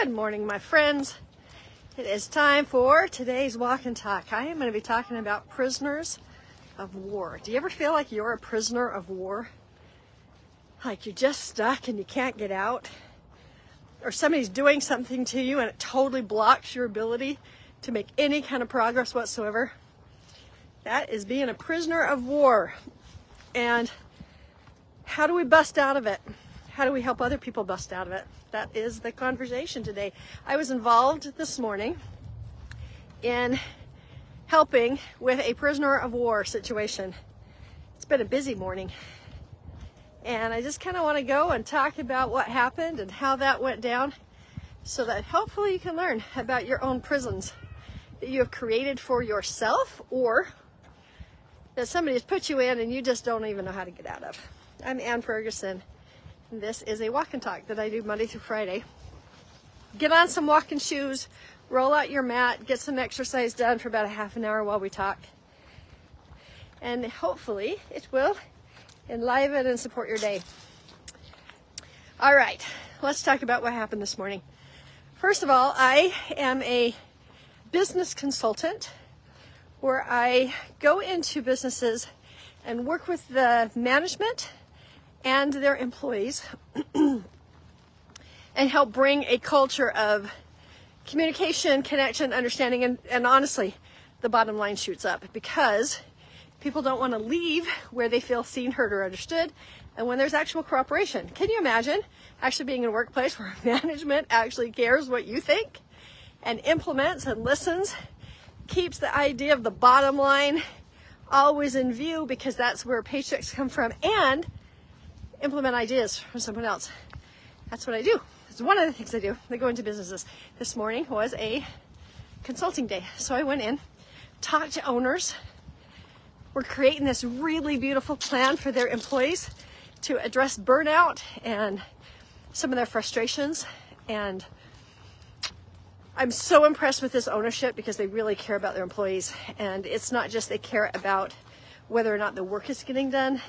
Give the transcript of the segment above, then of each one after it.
Good morning, my friends. It is time for today's walk and talk. I am going to be talking about prisoners of war. Do you ever feel like you're a prisoner of war? Like you're just stuck and you can't get out? Or somebody's doing something to you and it totally blocks your ability to make any kind of progress whatsoever? That is being a prisoner of war. And how do we bust out of it? How do we help other people bust out of it? That is the conversation today. I was involved this morning in helping with a prisoner of war situation. It's been a busy morning. And I just kind of want to go and talk about what happened and how that went down so that hopefully you can learn about your own prisons that you have created for yourself or that somebody has put you in and you just don't even know how to get out of. I'm Ann Ferguson. This is a walk and talk that I do Monday through Friday. Get on some walking shoes, roll out your mat, get some exercise done for about a half an hour while we talk. And hopefully it will enliven and support your day. All right, let's talk about what happened this morning. First of all, I am a business consultant where I go into businesses and work with the management and their employees and help bring a culture of communication, connection, understanding, and honestly, the bottom line shoots up because people don't want to leave where they feel seen, heard, or understood, and when there's actual cooperation. Can you imagine actually being in a workplace where management actually cares what you think and implements and listens, keeps the idea of the bottom line always in view because that's where paychecks come from, and implement ideas from someone else. That's what I do. It's one of the things I do. I go into businesses. This morning was a consulting day. So I went in, talked to owners. We're creating this really beautiful plan for their employees to address burnout and some of their frustrations. And I'm so impressed with this ownership because they really care about their employees. And it's not just they care about whether or not the work is getting done.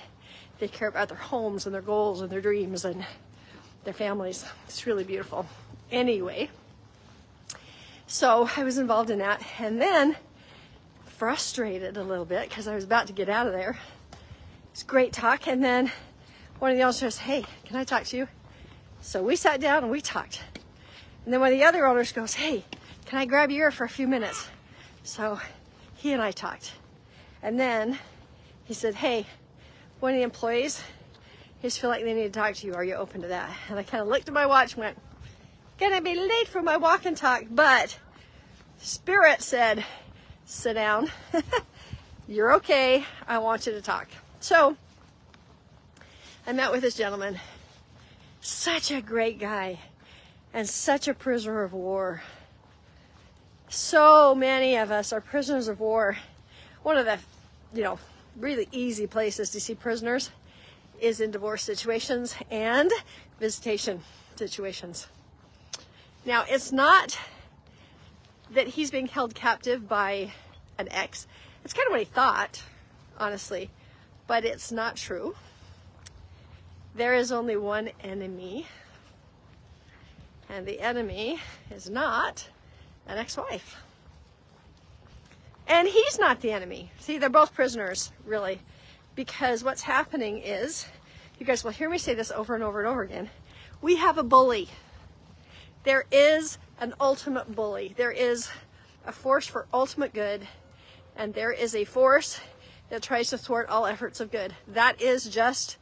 They care about their homes and their goals and their dreams and their families. It's really beautiful. Anyway, so I was involved in that and then frustrated a little bit because I was about to get out of there. It's great talk. And then one of the owners says, "Hey, can I talk to you?" So we sat down and we talked. And then one of the other owners goes, "Hey, can I grab your ear for a few minutes?" So he and I talked. And then he said, "Hey, one of the employees, they just feel like they need to talk to you. Are you open to that?" And I kind of looked at my watch and went, "Gonna be late for my walk and talk," but Spirit said, "Sit down. You're okay. I want you to talk." So I met with this gentleman, such a great guy and such a prisoner of war. So many of us are prisoners of war. One of the, really easy places to see prisoners is in divorce situations and visitation situations. Now, it's not that he's being held captive by an ex. It's kind of what he thought, honestly, but it's not true. There is only one enemy, and the enemy is not an ex-wife. And he's not the enemy. See, they're both prisoners, really, because what's happening is, you guys will hear me say this over and over and over again, we have a bully. There is an ultimate bully. There is a force for ultimate good, and there is a force that tries to thwart all efforts of good. That is just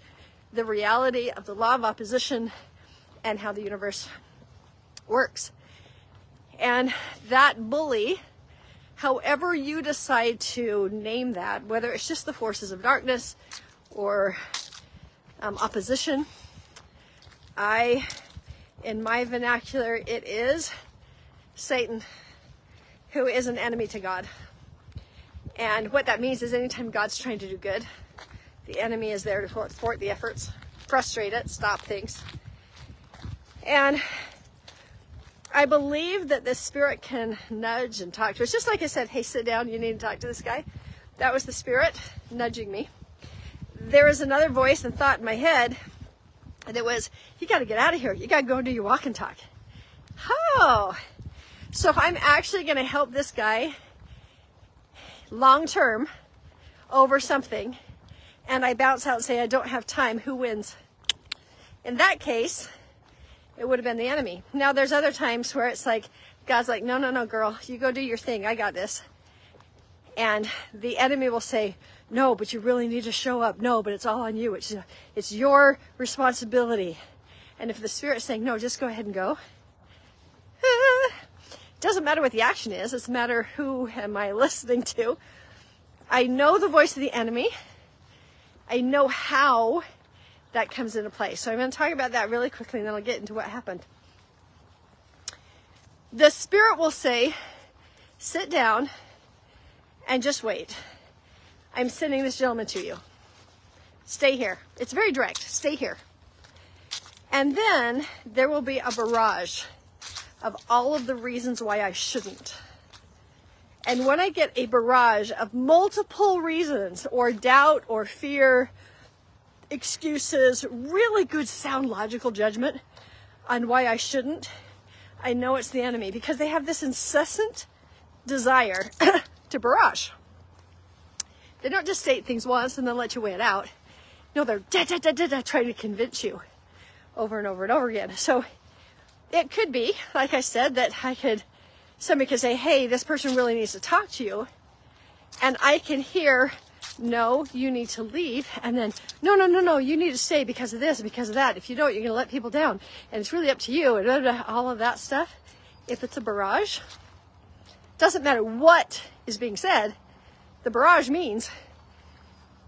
the reality of the law of opposition and how the universe works. And that bully, however you decide to name that, whether it's just the forces of darkness or opposition, in my vernacular, it is Satan, who is an enemy to God. And what that means is anytime God's trying to do good, the enemy is there to thwart the efforts, frustrate it, stop things. And I believe that the Spirit can nudge and talk to us. Just like I said, "Hey, sit down, you need to talk to this guy." That was the Spirit nudging me. There was another voice and thought in my head that was, "You got to get out of here. You got to go and do your walk and talk." Oh, so if I'm actually going to help this guy long term over something, and I bounce out and say I don't have time, who wins? In that case, it would have been the enemy. Now there's other times where it's like, God's like, no, no, no, girl, you go do your thing. I got this. And the enemy will say, no, but you really need to show up. No, but it's all on you. It's your responsibility. And if the Spirit's saying, no, just go ahead and go. It doesn't matter what the action is. It's a matter who am I listening to. I know the voice of the enemy. I know how that comes into play. So I'm going to talk about that really quickly, and then I'll get into what happened. The Spirit will say, sit down and just wait. I'm sending this gentleman to you. Stay here. It's very direct. Stay here. And then there will be a barrage of all of the reasons why I shouldn't. And when I get a barrage of multiple reasons, or doubt, or fear, excuses, really good sound logical judgment on why I shouldn't, I know it's the enemy, because they have this incessant desire to barrage. They don't just state things once and then let you weigh it out. No, they're trying to convince you over and over and over again. So it could be, like I said, that somebody could say, hey, this person really needs to talk to you. And I can hear, no, you need to leave. And then, no, you need to stay because of this, because of that. If you don't, you're going to let people down. And it's really up to you, and blah, blah, all of that stuff. If it's a barrage, doesn't matter what is being said. The barrage means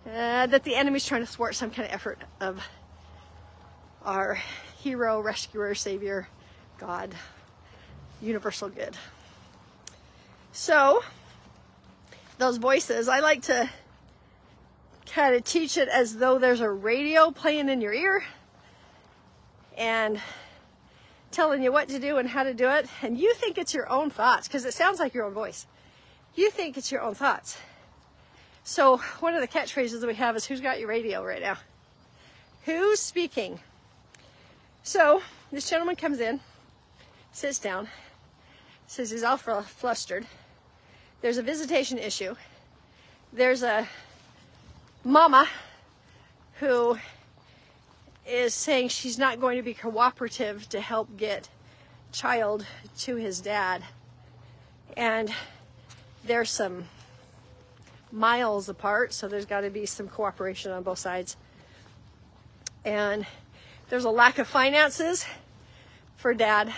that the enemy's trying to thwart some kind of effort of our hero, rescuer, savior, God, universal good. So, those voices, I like to kind of teach it as though there's a radio playing in your ear and telling you what to do and how to do it. And you think it's your own thoughts, because it sounds like your own voice. You think it's your own thoughts. So one of the catchphrases that we have is, who's got your radio right now? Who's speaking? So this gentleman comes in, sits down, says he's all flustered. There's a visitation issue. There's a mama who is saying she's not going to be cooperative to help get child to his dad. And there's some miles apart, so there's got to be some cooperation on both sides. And there's a lack of finances for dad,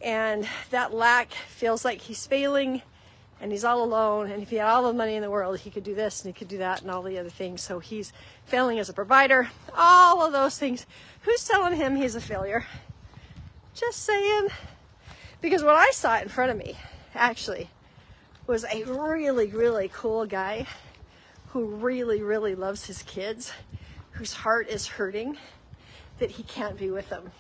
and that lack feels like he's failing and he's all alone, and if he had all the money in the world, he could do this and he could do that and all the other things. So he's failing as a provider, all of those things. Who's telling him he's a failure? Just saying. Because what I saw in front of me actually was a really, really cool guy who really, really loves his kids, whose heart is hurting that he can't be with them.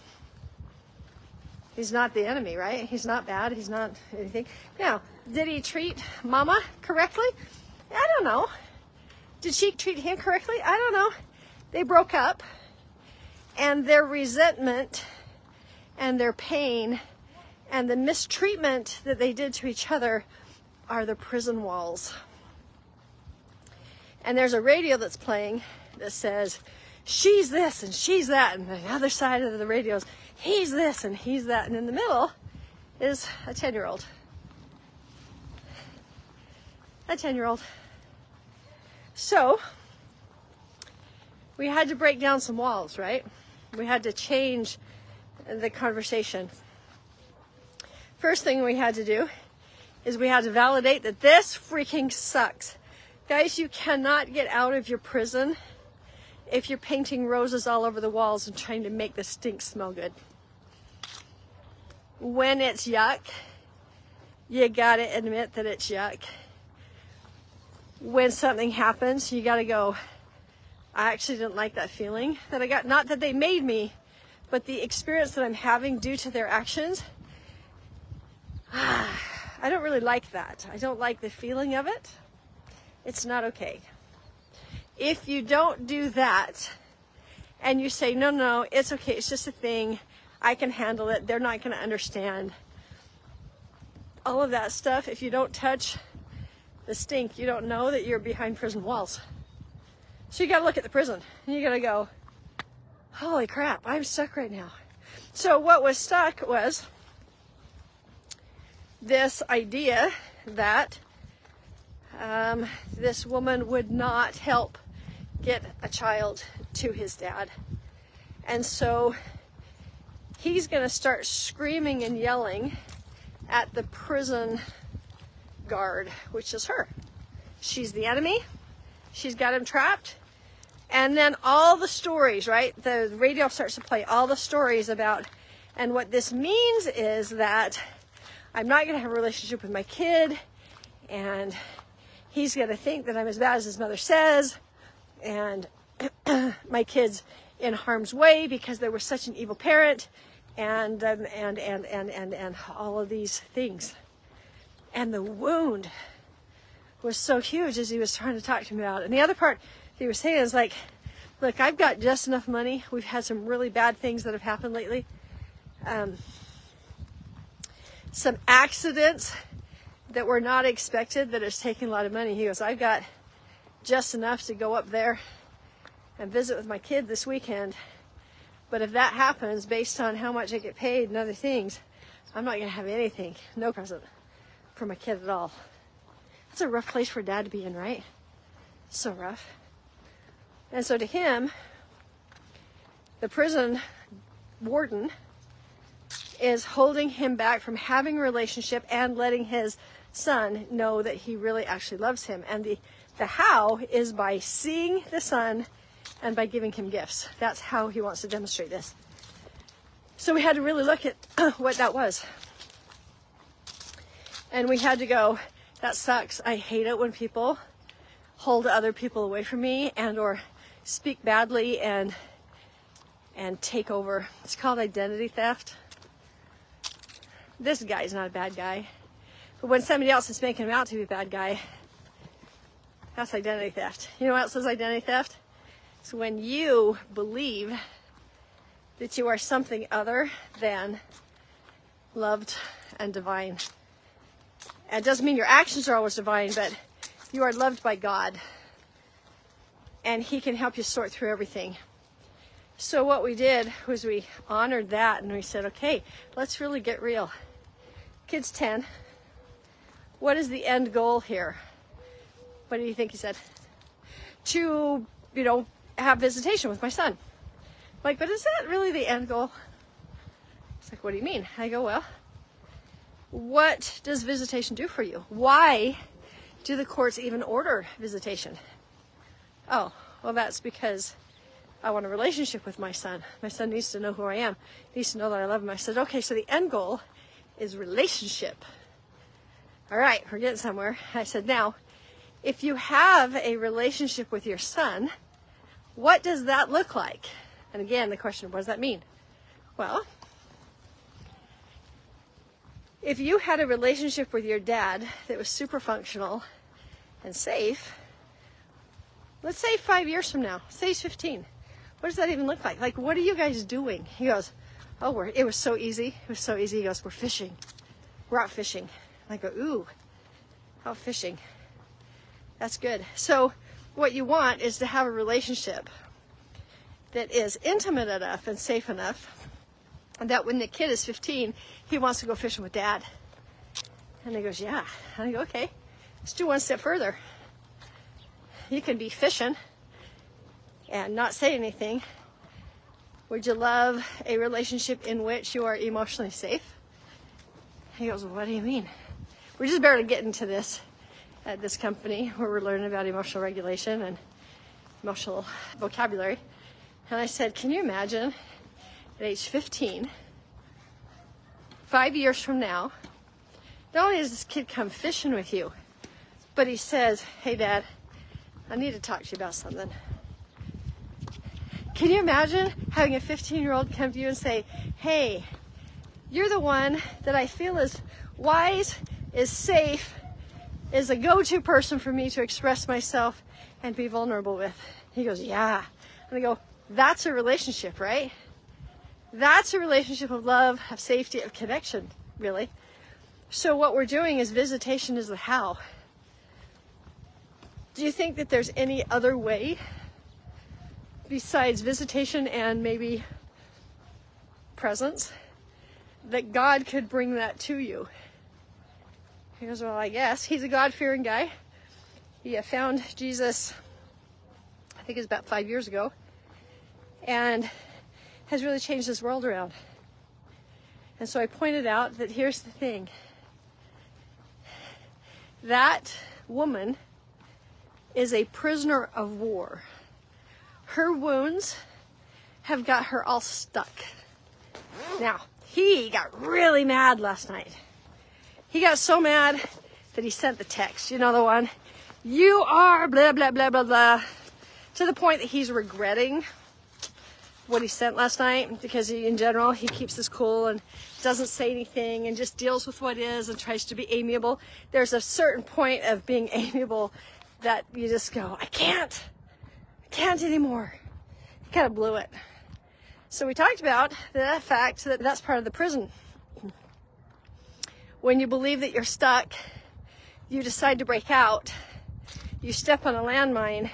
He's not the enemy, right? He's not bad. He's not anything. Now, did he treat Mama correctly? I don't know. Did she treat him correctly? I don't know. They broke up, and their resentment and their pain and the mistreatment that they did to each other are the prison walls. And there's a radio that's playing that says, she's this and she's that, and the other side of the radio is, he's this and he's that, and in the middle is a 10-year-old. A 10-year-old. So, we had to break down some walls, right? We had to change the conversation. First thing we had to do is we had to validate that this freaking sucks. Guys, you cannot get out of your prison if you're painting roses all over the walls and trying to make the stink smell good. When it's yuck, you gotta admit that it's yuck. When something happens, you gotta go, I actually didn't like that feeling that I got. Not that they made me, but the experience that I'm having due to their actions. I don't really like that. I don't like the feeling of it. It's not okay. If you don't do that and you say, no, it's okay, it's just a thing, I can handle it. They're not going to understand. All of that stuff, if you don't touch the stink, you don't know that you're behind prison walls. So you got to look at the prison and you got to go, holy crap, I'm stuck right now. So what was stuck was this idea that this woman would not help get a child to his dad. And so he's going to start screaming and yelling at the prison guard, which is her. She's the enemy. She's got him trapped. And then all the stories, right? The radio starts to play all the stories about, and what this means is that I'm not going to have a relationship with my kid, and he's going to think that I'm as bad as his mother says, and my kid's in harm's way because they were such an evil parent, and all of these things. And the wound was so huge as he was trying to talk to me about it. And the other part he was saying is like, look, I've got just enough money. We've had some really bad things that have happened lately. Some accidents that were not expected that has taken a lot of money. He goes, I've got just enough to go up there and visit with my kid this weekend. But if that happens, based on how much I get paid and other things, I'm not going to have anything, no present for my kid at all. That's a rough place for dad to be in, right? So rough. And so to him, the prison warden is holding him back from having a relationship and letting his son know that he really actually loves him. And the how is by seeing the son and by giving him gifts. That's how he wants to demonstrate this. So we had to really look at what that was. And we had to go, that sucks. I hate it when people hold other people away from me and or speak badly and take over. It's called identity theft. This guy's not a bad guy. But when somebody else is making him out to be a bad guy, that's identity theft. You know what else is identity theft? It's when you believe that you are something other than loved and divine. And it doesn't mean your actions are always divine, but you are loved by God. And He can help you sort through everything. So what we did was we honored that and we said, okay, let's really get real. Kid's 10. What is the end goal here? What do you think he said? To, have visitation with my son. I'm like, but is that really the end goal? It's like, what do you mean? I go, well, what does visitation do for you? Why do the courts even order visitation? Oh, well, that's because I want a relationship with my son. My son needs to know who I am. He needs to know that I love him. I said, okay, so the end goal is relationship. All right, we're getting somewhere. I said, now, if you have a relationship with your son, what does that look like? And again, the question, what does that mean? Well, if you had a relationship with your dad that was super functional and safe, let's say 5 years from now, say he's 15. What does that even look like? Like, what are you guys doing? He goes, oh, it was so easy. It was so easy. He goes, we're fishing. We're out fishing. I go, ooh, out fishing. That's good. So what you want is to have a relationship that is intimate enough and safe enough that when the kid is 15, he wants to go fishing with dad. And he goes, yeah. And I go, okay, let's do one step further. You can be fishing and not say anything. Would you love a relationship in which you are emotionally safe? He goes, well, what do you mean? We're just barely getting to this at this company where we're learning about emotional regulation and emotional vocabulary. And I said, can you imagine at age 15, 5 years from now, not only does this kid come fishing with you, but he says, hey, Dad, I need to talk to you about something. Can you imagine having a 15-year-old come to you and say, hey, you're the one that I feel is wise, is safe, is a go-to person for me to express myself and be vulnerable with? He goes, yeah. And I go, that's a relationship, right? That's a relationship of love, of safety, of connection, really. So what we're doing is visitation is the how. Do you think that there's any other way besides visitation and maybe presence that God could bring that to you? He goes, well, I guess. He's a God-fearing guy. He found Jesus, I think it was about 5 years ago, and has really changed his world around. And so I pointed out that here's the thing. That woman is a prisoner of war. Her wounds have got her all stuck. Now, he got really mad last night. He got so mad that he sent the text. You know the one? You are blah, blah, blah, blah, blah. To the point that he's regretting what he sent last night, because in general, he keeps his cool and doesn't say anything and just deals with what is and tries to be amiable. There's a certain point of being amiable that you just go, I can't anymore. He kind of blew it. So we talked about the fact that that's part of the prison. When you believe that you're stuck, you decide to break out, you step on a landmine,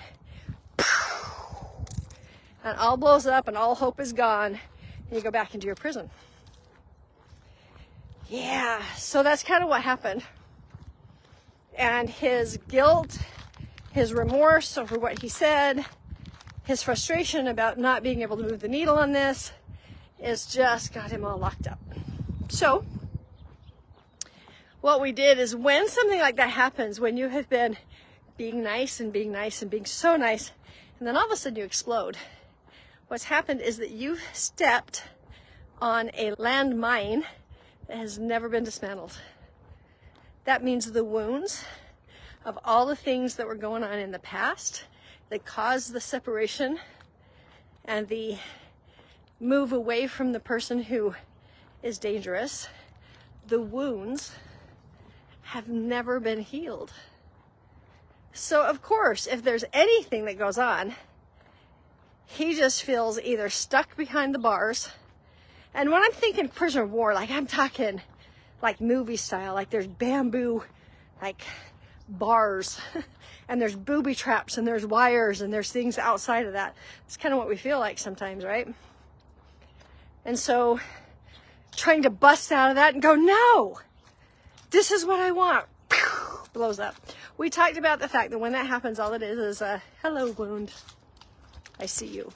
and all blows up and all hope is gone, and you go back into your prison. Yeah, so that's kind of what happened. And his guilt, his remorse over what he said, his frustration about not being able to move the needle on this is just got him all locked up. So what we did is, when something like that happens, when you have been being nice and being nice and being so nice, and then all of a sudden you explode, what's happened is that you've stepped on a landmine that has never been dismantled. That means the wounds of all the things that were going on in the past that caused the separation and the move away from the person who is dangerous, the wounds have never been healed. So of course, if there's anything that goes on, he just feels either stuck behind the bars. And when I'm thinking prisoner of war, like I'm talking like movie style, like there's bamboo, like bars, and there's booby traps, and there's wires, and there's things outside of that. It's kind of what we feel like sometimes, right? And so trying to bust out of that and go, no, this is what I want, blows up. We talked about the fact that when that happens, all it is a hello wound. I see you.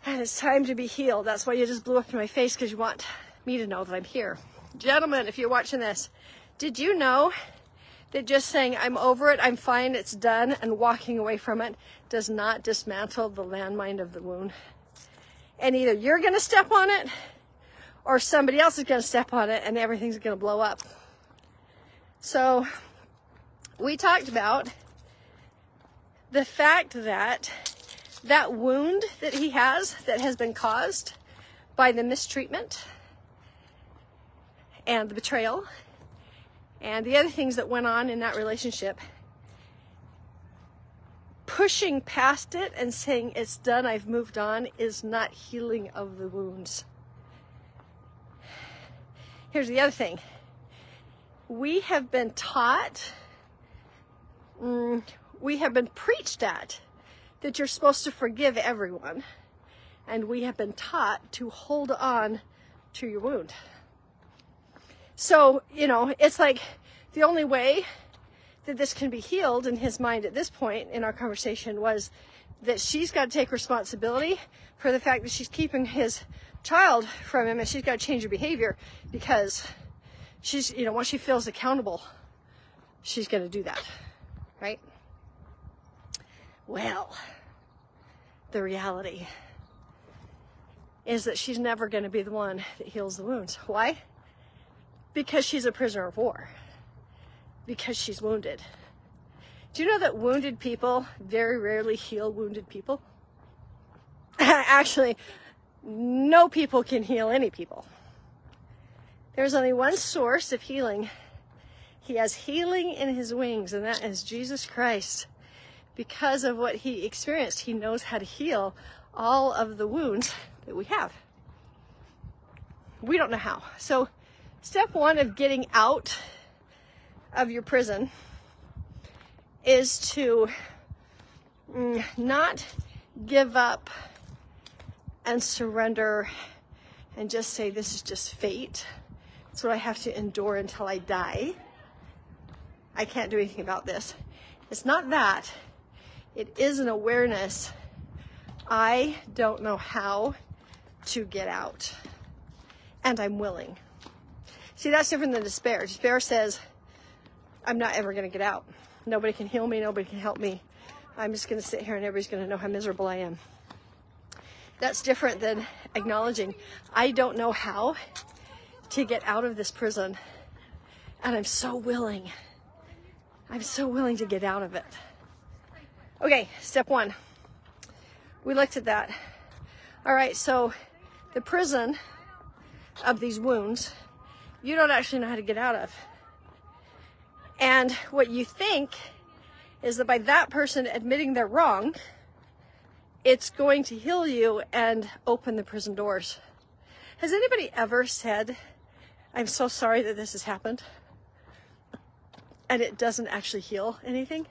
And it's time to be healed. That's why you just blew up in my face, because you want me to know that I'm here. Gentlemen, if you're watching this, did you know that just saying I'm over it, I'm fine, it's done, and walking away from it does not dismantle the landmine of the wound? And either you're going to step on it, or somebody else is going to step on it, and everything's going to blow up. So we talked about the fact that that wound that he has, that has been caused by the mistreatment and the betrayal and the other things that went on in that relationship, pushing past it and saying it's done, I've moved on, is not healing of the wounds. Here's the other thing. We have been taught, we have been preached at that you're supposed to forgive everyone. And we have been taught to hold on to your wound. So, you know, it's like the only way that this can be healed in his mind at this point in our conversation was that she's got to take responsibility for the fact that she's keeping his child from him, and she's got to change her behavior, because she's, you know, once she feels accountable, she's going to do that, right? Well, the reality is that she's never going to be the one that heals the wounds. Why? Because she's a prisoner of war. Because she's wounded. Do you know that wounded people very rarely heal wounded people? Actually, no people can heal any people. There's only one source of healing. He has healing in his wings, and that is Jesus Christ. Because of what he experienced, he knows how to heal all of the wounds that we have. We don't know how. So step one of getting out of your prison is to not give up and surrender and just say, this is just fate. It's what I have to endure until I die. I can't do anything about this. It's not that. It is an awareness. I don't know how to get out, and I'm willing. See, that's different than despair. Despair says, I'm not ever going to get out. Nobody can heal me. Nobody can help me. I'm just going to sit here and everybody's going to know how miserable I am. That's different than acknowledging, I don't know how to get out of this prison, and I'm so willing. I'm so willing to get out of it. Okay, step one. We looked at that. All right, so the prison of these wounds, you don't actually know how to get out of. And what you think is that by that person admitting they're wrong, it's going to heal you and open the prison doors. Has anybody ever said, I'm so sorry that this has happened, and it doesn't actually heal anything?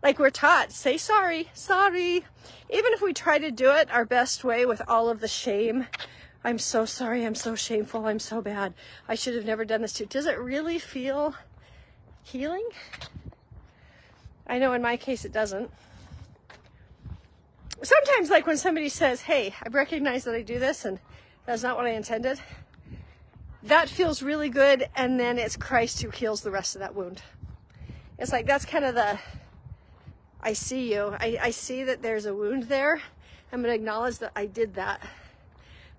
Like we're taught, say sorry, sorry. Even if we try to do it our best way with all of the shame, I'm so sorry, I'm so shameful, I'm so bad, I should have never done this to you. Does it really feel healing? I know in my case it doesn't. Sometimes, like when somebody says, hey, I recognize that I do this and that's not what I intended, that feels really good, and then it's Christ who heals the rest of that wound. It's like, that's kind of the, I see you. I see that there's a wound there. I'm going to acknowledge that I did that,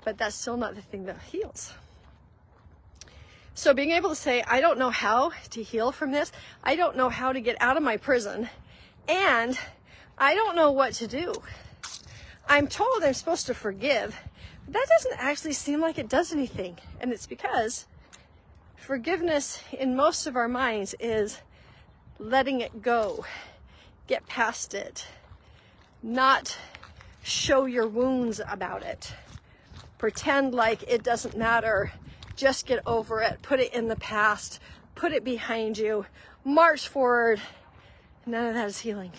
but that's still not the thing that heals. So being able to say, I don't know how to heal from this. I don't know how to get out of my prison, and I don't know what to do. I'm told I'm supposed to forgive, but that doesn't actually seem like it does anything. And it's because forgiveness in most of our minds is letting it go, get past it, not show your wounds about it, pretend like it doesn't matter, just get over it, put it in the past, put it behind you, march forward. None of that is healing.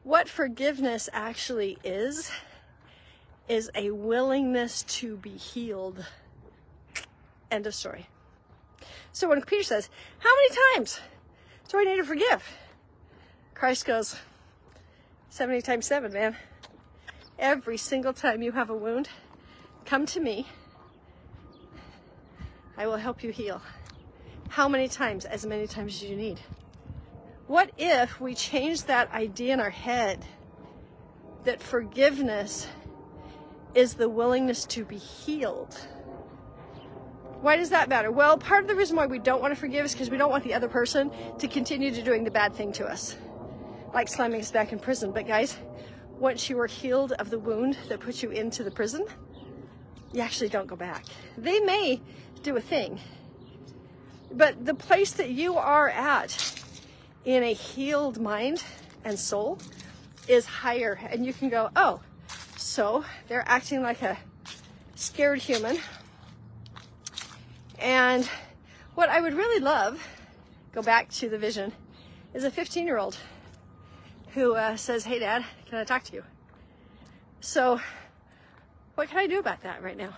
What forgiveness actually is a willingness to be healed. End of story. So when Peter says, how many times do I need to forgive? Christ goes, 70 times 7, man. Every single time you have a wound, come to me. I will help you heal. How many times? As many times as you need. What if we change that idea in our head that forgiveness is the willingness to be healed? Why does that matter? Well, part of the reason why we don't want to forgive is because we don't want the other person to continue to doing the bad thing to us, like slamming us back in prison. But guys, once you are healed of the wound that put you into the prison, you actually don't go back. They may do a thing, but the place that you are at in a healed mind and soul is higher. And you can go, oh, so they're acting like a scared human. And what I would really love, go back to the vision, is a 15-year-old who says, hey, Dad, can I talk to you? So what can I do about that right now?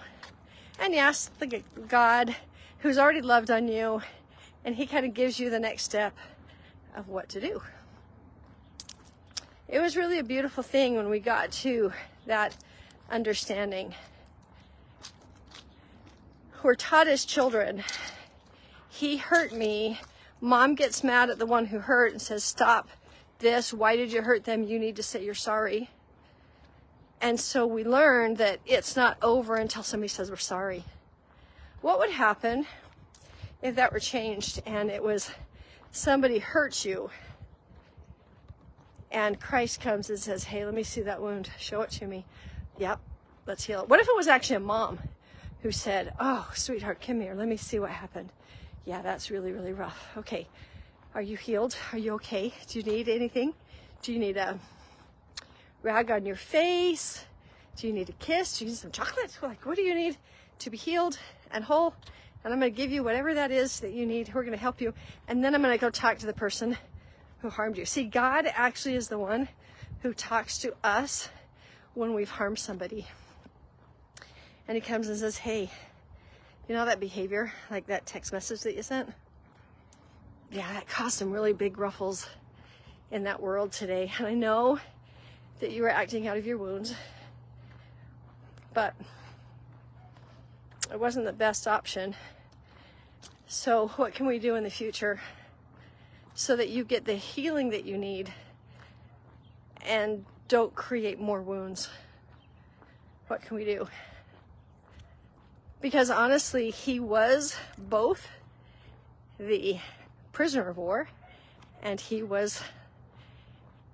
And you ask the God who's already loved on you, and he kind of gives you the next step of what to do. It was really a beautiful thing when we got to that understanding. We're taught as children, he hurt me. Mom gets mad at the one who hurt and says, stop this. Why did you hurt them? You need to say you're sorry. And so we learn that it's not over until somebody says we're sorry. What would happen if that were changed and it was somebody hurts you and Christ comes and says, hey, let me see that wound. Show it to me. Yep, let's heal it. What if it was actually a mom who said, oh, sweetheart, come here. Let me see what happened. Yeah, that's really, really rough. Okay, are you healed? Are you okay? Do you need anything? Do you need a rag on your face? Do you need a kiss? Do you need some chocolate? Like, what do you need to be healed and whole? And I'm going to give you whatever that is that you need. We're going to help you. And then I'm going to go talk to the person who harmed you. See, God actually is the one who talks to us when we've harmed somebody. And he comes and says, hey, you know that behavior, like that text message that you sent? Yeah, that caused some really big ruffles in that world today. And I know that you were acting out of your wounds, but it wasn't the best option. So what can we do in the future so that you get the healing that you need and don't create more wounds? What can we do? Because honestly, he was both the prisoner of war and he was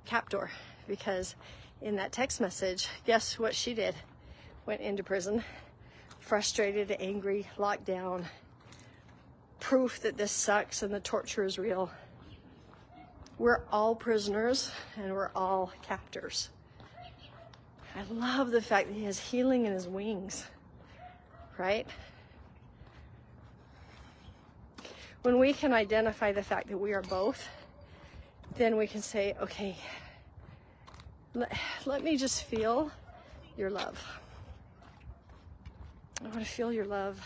captor, because in that text message, guess what she did? Went into prison, frustrated, angry, locked down, proof that this sucks and the torture is real. We're all prisoners and we're all captors. I love the fact that he has healing in his wings, right? When we can identify the fact that we are both, then we can say, okay, let me just feel your love. I want to feel your love.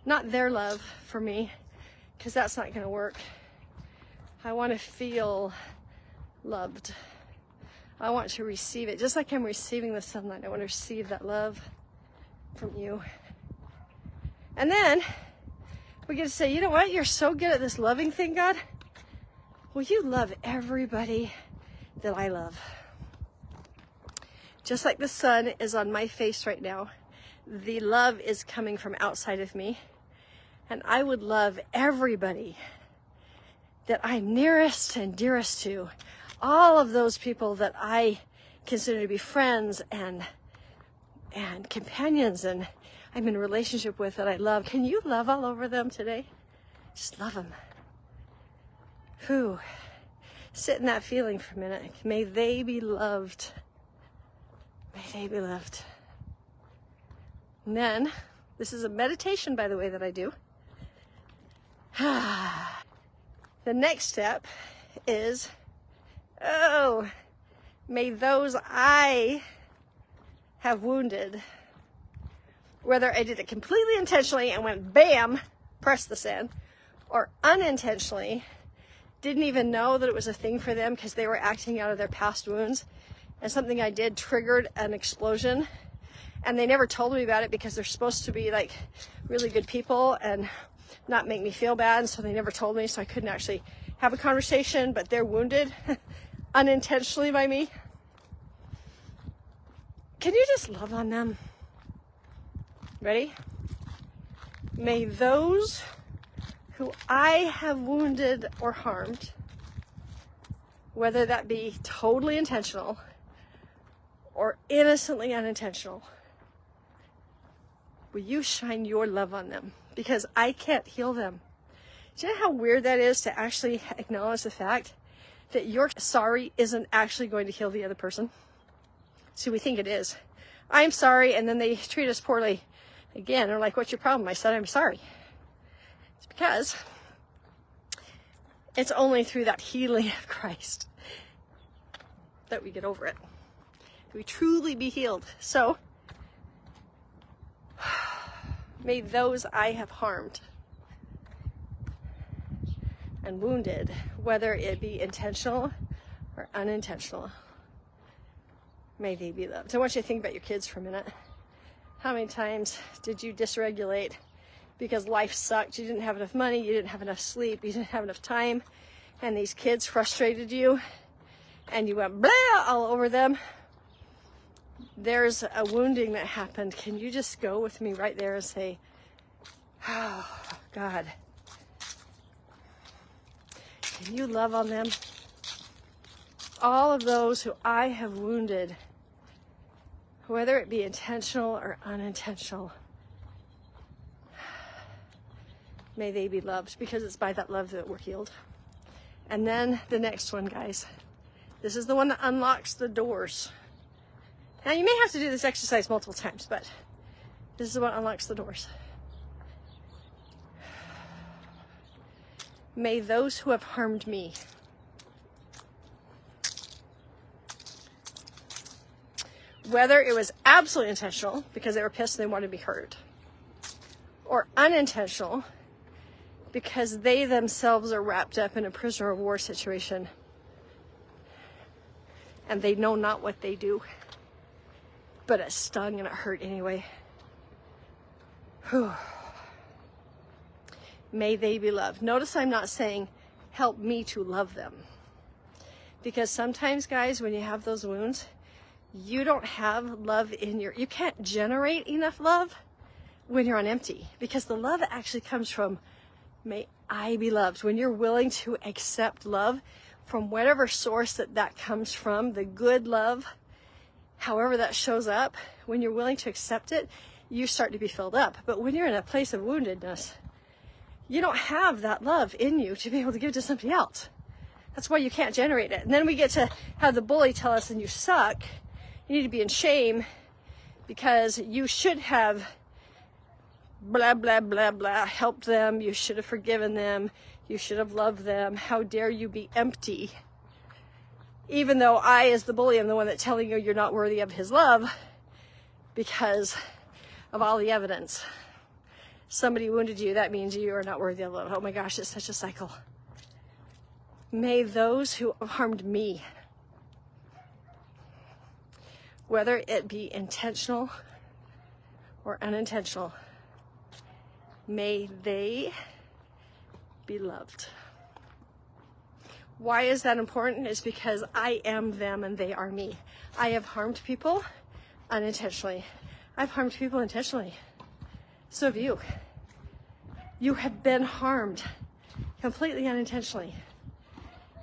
Not their love for me, because that's not going to work. I want to feel loved. I want to receive it. Just like I'm receiving the sunlight, I want to receive that love from you. And then we get to say, you know what? You're so good at this loving thing, God. Will you love everybody that I love? Just like the sun is on my face right now, the love is coming from outside of me. And I would love everybody that I'm nearest and dearest to. All of those people that I consider to be friends and companions and I'm in a relationship with that I love. Can you love all over them today? Just love them. Whew. Sit in that feeling for a minute. May they be loved. May they be loved. And then, this is a meditation, by the way, that I do. The next step is, may those I have wounded, whether I did it completely intentionally and went bam, press the send, or unintentionally, didn't even know that it was a thing for them because they were acting out of their past wounds, and something I did triggered an explosion, and they never told me about it because they're supposed to be like really good people and not make me feel bad, so they never told me, so I couldn't actually have a conversation, but they're wounded unintentionally by me. Can you just love on them? Ready? May those who I have wounded or harmed, whether that be totally intentional or innocently unintentional, will you shine your love on them? Because I can't heal them. Do you know how weird that is to actually acknowledge the fact that your sorry isn't actually going to heal the other person? See, we think it is. I'm sorry, and then they treat us poorly. Again, they're like, what's your problem? I said, I'm sorry. It's because it's only through that healing of Christ that we get over it. We truly be healed. So, may those I have harmed and wounded, whether it be intentional or unintentional, may they be loved. I want you to think about your kids for a minute. How many times did you dysregulate because life sucked? You didn't have enough money, you didn't have enough sleep, you didn't have enough time, and these kids frustrated you, and you went blah all over them. There's a wounding that happened. Can you just go with me right there and say, oh, God, can you love on them? All of those who I have wounded, whether it be intentional or unintentional, may they be loved, because it's by that love that we're healed. And then the next one, guys, This is the one that unlocks the doors. Now, you may have to do this exercise multiple times, but this is the one that unlocks the doors. May those who have harmed me, whether it was absolutely intentional because they were pissed and they wanted to be hurt, or unintentional because they themselves are wrapped up in a prisoner of war situation and they know not what they do, but it stung and it hurt anyway. Whew. May they be loved. Notice I'm not saying help me to love them, because sometimes, guys, when you have those wounds, you don't have love in you can't generate enough love when you're on empty, because the love actually comes from may I be loved. When you're willing to accept love from whatever source that comes from, the good love, however that shows up, when you're willing to accept it, you start to be filled up. But when you're in a place of woundedness, you don't have that love in you to be able to give to somebody else. That's why you can't generate it. And then we get to have the bully tell us, and you suck. You need to be in shame because you should have blah, blah, blah, blah, helped them. You should have forgiven them. You should have loved them. How dare you be empty? Even though I, as the bully, am the one that's telling you you're not worthy of his love because of all the evidence. Somebody wounded you, that means you are not worthy of love. Oh my gosh, it's such a cycle. May those who have harmed me, whether it be intentional or unintentional, may they be loved. Why is that important? It's because I am them and they are me. I have harmed people unintentionally. I've harmed people intentionally. So have you. You have been harmed completely unintentionally.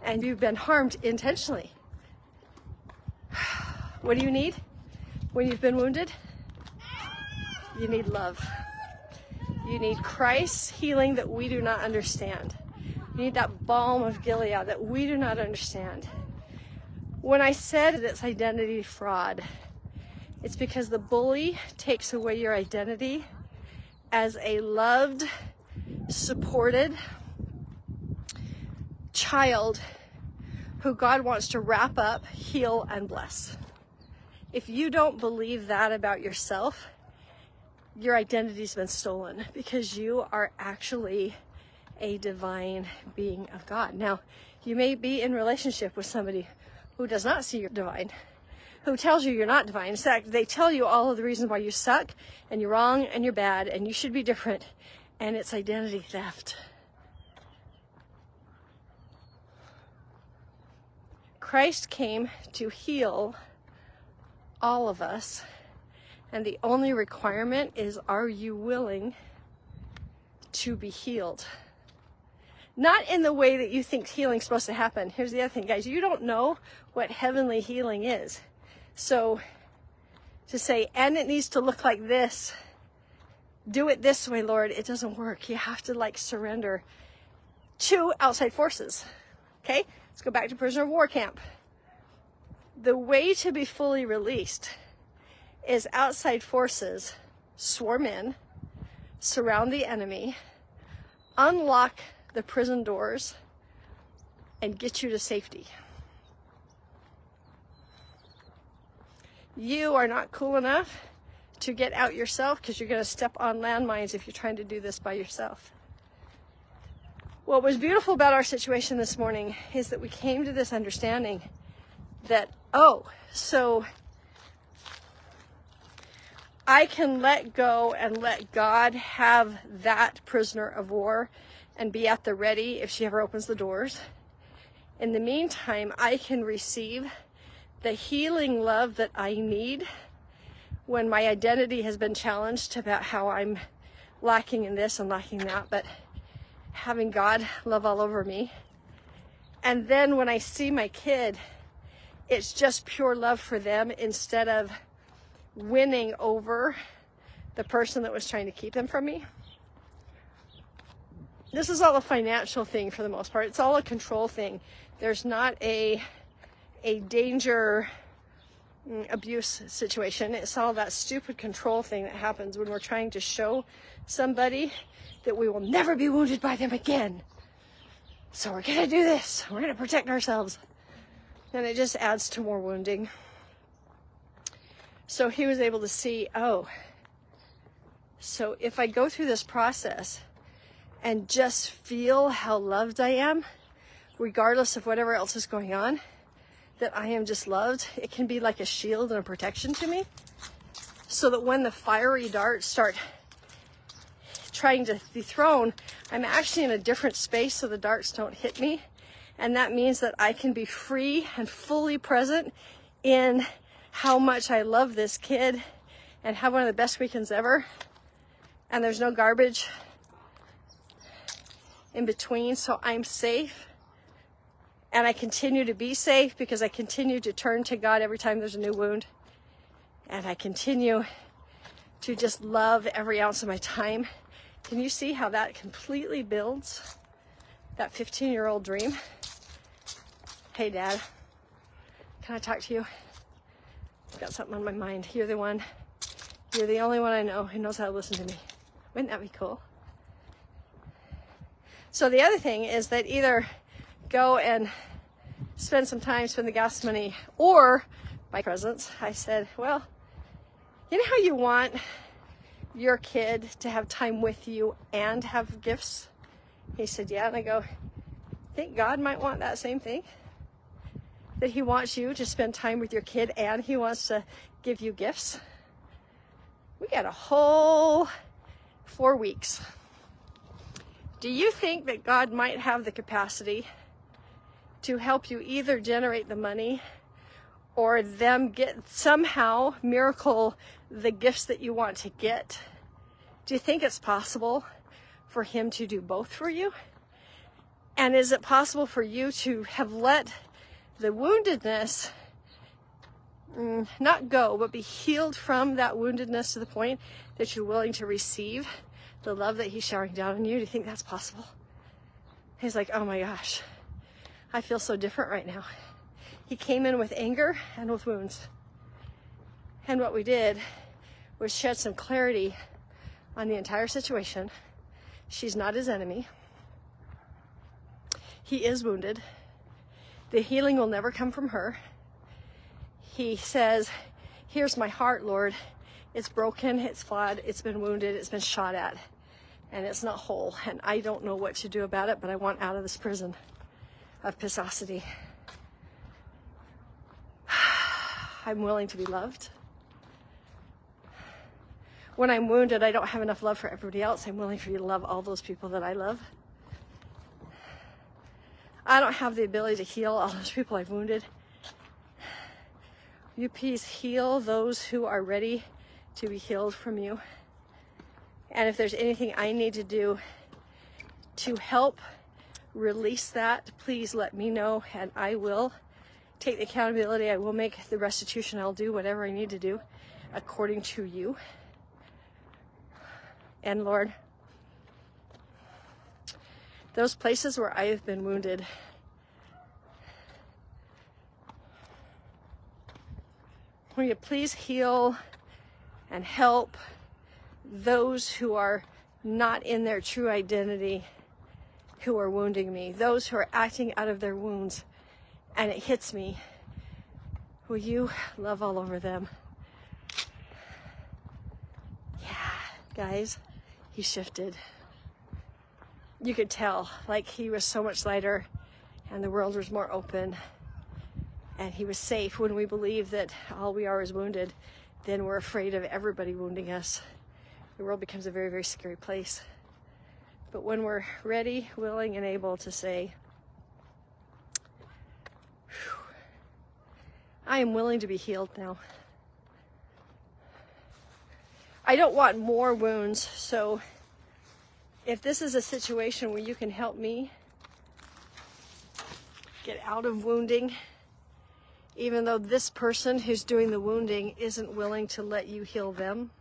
And you've been harmed intentionally. What do you need when you've been wounded? You need love. You need Christ's healing that we do not understand. You need that balm of Gilead that we do not understand. When I said it's identity fraud, it's because the bully takes away your identity as a loved, supported child who God wants to wrap up, heal, and bless. If you don't believe that about yourself, your identity's been stolen, because you are actually a divine being of God. Now, you may be in relationship with somebody who does not see you divine, who tells you you're not divine. In fact, they tell you all of the reasons why you suck, and you're wrong, and you're bad, and you should be different, and it's identity theft. Christ came to heal all of us, and the only requirement is, are you willing to be healed? Not in the way that you think healing's supposed to happen. Here's the other thing, guys. You don't know what heavenly healing is. So to say, and it needs to look like this, do it this way, Lord, it doesn't work. You have to surrender to outside forces. Okay? Let's go back to prisoner of war camp. The way to be fully released is outside forces swarm in, surround the enemy, unlock the prison doors, and get you to safety. You are not cool enough to get out yourself, because you're going to step on landmines if you're trying to do this by yourself. What was beautiful about our situation this morning is that we came to this understanding that, so I can let go and let God have that prisoner of war and be at the ready if she ever opens the doors. In the meantime, I can receive the healing love that I need when my identity has been challenged about how I'm lacking in this and lacking that, but having God love all over me. And then when I see my kid, it's just pure love for them instead of winning over the person that was trying to keep them from me. This is all a financial thing for the most part. It's all a control thing. There's not a a danger abuse situation. It's all that stupid control thing that happens when we're trying to show somebody that we will never be wounded by them again. So we're gonna do this. We're gonna protect ourselves. And it just adds to more wounding. So he was able to see, oh, so if I go through this process and just feel how loved I am, regardless of whatever else is going on, that I am just loved, it can be like a shield and a protection to me. So that when the fiery darts start trying to be thrown, I'm actually in a different space so the darts don't hit me. And that means that I can be free and fully present in how much I love this kid and have one of the best weekends ever. And there's no garbage in between, so I'm safe. And I continue to be safe because I continue to turn to God every time there's a new wound. And I continue to just love every ounce of my time. Can you see how that completely builds that 15-year-old dream? Hey, Dad, can I talk to you? I've got something on my mind. You're the one. You're the only one I know who knows how to listen to me. Wouldn't that be cool? So the other thing is that either go and spend some time, spend the gas money, or buy presents. I said, well, you know how you want your kid to have time with you and have gifts? He said, yeah. And I go, think God might want that same thing? That he wants you to spend time with your kid and he wants to give you gifts? We got a whole 4 weeks. Do you think that God might have the capacity to help you either generate the money or them get somehow miracle the gifts that you want to get? Do you think it's possible for him to do both for you? And is it possible for you to have let the woundedness not go, but be healed from that woundedness to the point that you're willing to receive the love that he's showering down on you? Do you think that's possible? He's like, oh my gosh, I feel so different right now. He came in with anger and with wounds. And what we did was shed some clarity on the entire situation. She's not his enemy. He is wounded. The healing will never come from her. He says, here's my heart, Lord. It's broken, it's flawed, it's been wounded, it's been shot at, and it's not whole. And I don't know what to do about it, but I want out of this prison of pissosity. I'm willing to be loved. When I'm wounded, I don't have enough love for everybody else. I'm willing for you to love all those people that I love. I don't have the ability to heal all those people I've wounded. You please heal those who are ready to be healed from you. And if there's anything I need to do to help release that, please let me know, and I will take the accountability. I will make the restitution. I'll do whatever I need to do according to you. And Lord, those places where I have been wounded, will you please heal and help those who are not in their true identity, who are wounding me, those who are acting out of their wounds, and it hits me. Will you love all over them? Yeah, guys, he shifted. You could tell, like, he was so much lighter and the world was more open and he was safe. When we believe that all we are is wounded, then we're afraid of everybody wounding us. The world becomes a very, very scary place. But when we're ready, willing, and able to say, I am willing to be healed now. I don't want more wounds, so if this is a situation where you can help me get out of wounding, even though this person who's doing the wounding isn't willing to let you heal them,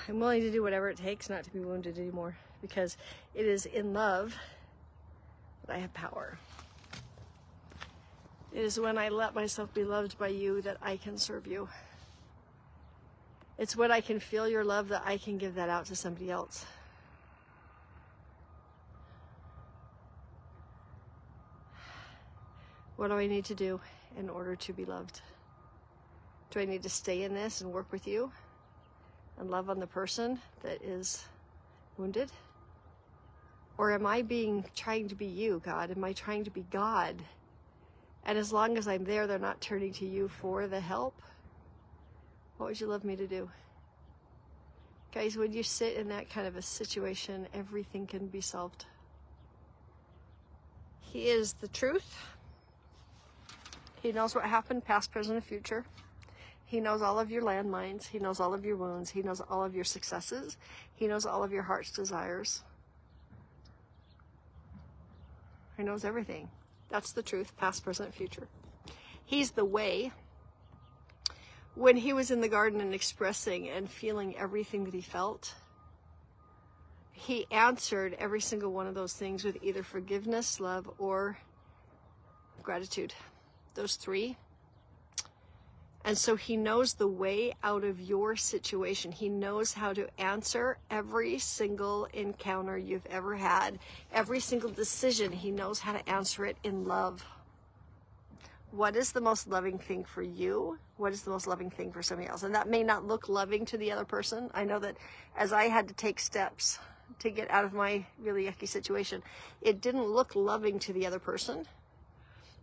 I'm willing to do whatever it takes not to be wounded anymore, because it is in love but I have power. It is when I let myself be loved by you that I can serve you. It's when I can feel your love that I can give that out to somebody else. What do I need to do in order to be loved? Do I need to stay in this and work with you and love on the person that is wounded? Or am I trying to be you, God? Am I trying to be God? And as long as I'm there, they're not turning to you for the help. What would you love me to do? Guys, when you sit in that kind of a situation, everything can be solved. He is the truth. He knows what happened, past, present, and future. He knows all of your landmines. He knows all of your wounds. He knows all of your successes. He knows all of your heart's desires. He knows everything. That's the truth, past, present, future. He's the way. When he was in the garden and expressing and feeling everything that he felt, he answered every single one of those things with either forgiveness, love, or gratitude. Those three. And so he knows the way out of your situation. He knows how to answer every single encounter you've ever had. Every single decision, he knows how to answer it in love. What is the most loving thing for you? What is the most loving thing for somebody else? And that may not look loving to the other person. I know that as I had to take steps to get out of my really yucky situation, it didn't look loving to the other person.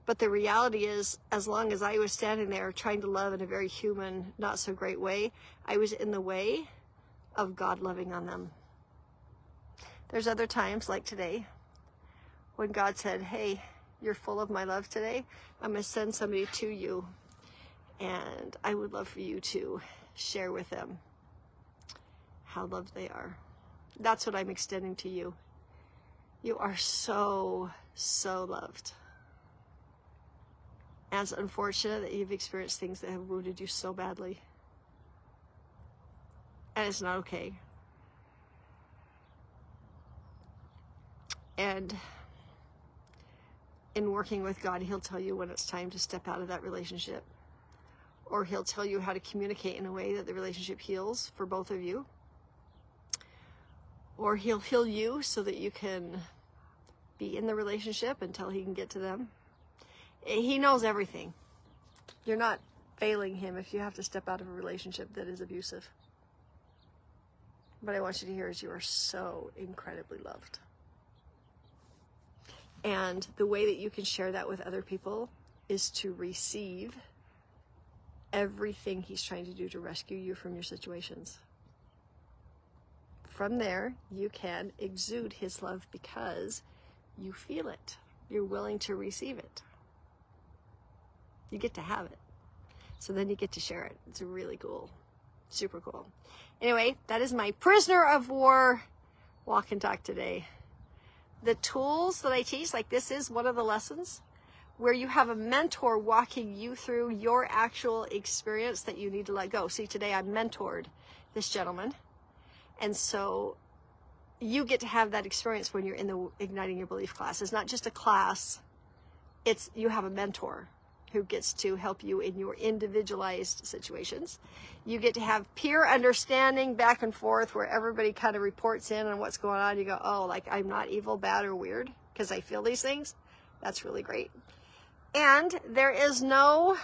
But the reality is, as long as I was standing there trying to love in a very human, not so great way, I was in the way of God loving on them. There's other times, like today, when God said, hey, you're full of my love today. I'm going to send somebody to you, and I would love for you to share with them how loved they are. That's what I'm extending to you. You are so, so loved. And it's unfortunate that you've experienced things that have wounded you so badly. And it's not okay. And in working with God, he'll tell you when it's time to step out of that relationship. Or he'll tell you how to communicate in a way that the relationship heals for both of you. Or he'll heal you so that you can be in the relationship until he can get to them. He knows everything. You're not failing him if you have to step out of a relationship that is abusive. What I want you to hear is you are so incredibly loved. And the way that you can share that with other people is to receive everything he's trying to do to rescue you from your situations. From there, you can exude his love because you feel it. You're willing to receive it. You get to have it. So then you get to share it. It's really cool. Super cool. Anyway, that is my prisoner of war walk and talk today. The tools that I teach, like this is one of the lessons where you have a mentor walking you through your actual experience that you need to let go. See, today I mentored this gentleman. And so you get to have that experience when you're in the Igniting Your Belief class. It's not just a class. It's you have a mentor who gets to help you in your individualized situations. You get to have peer understanding back and forth where everybody kind of reports in on what's going on. You go, oh, like I'm not evil, bad, or weird because I feel these things. That's really great. And there is no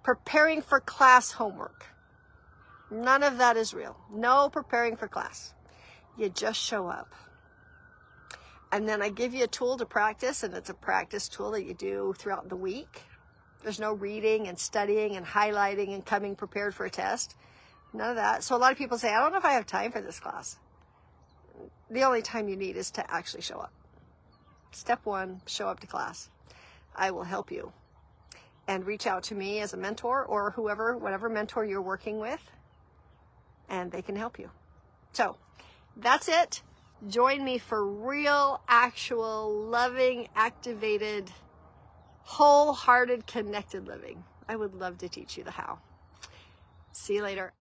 preparing for class homework. None of that is real. No preparing for class. You just show up. And then I give you a tool to practice, and it's a practice tool that you do throughout the week. There's no reading and studying and highlighting and coming prepared for a test. None of that. So a lot of people say, I don't know if I have time for this class. The only time you need is to actually show up. Step one, show up to class. I will help you. And reach out to me as a mentor or whoever, whatever mentor you're working with, and they can help you. So that's it. Join me for real, actual, loving, activated, wholehearted, connected living. I would love to teach you the how. See you later.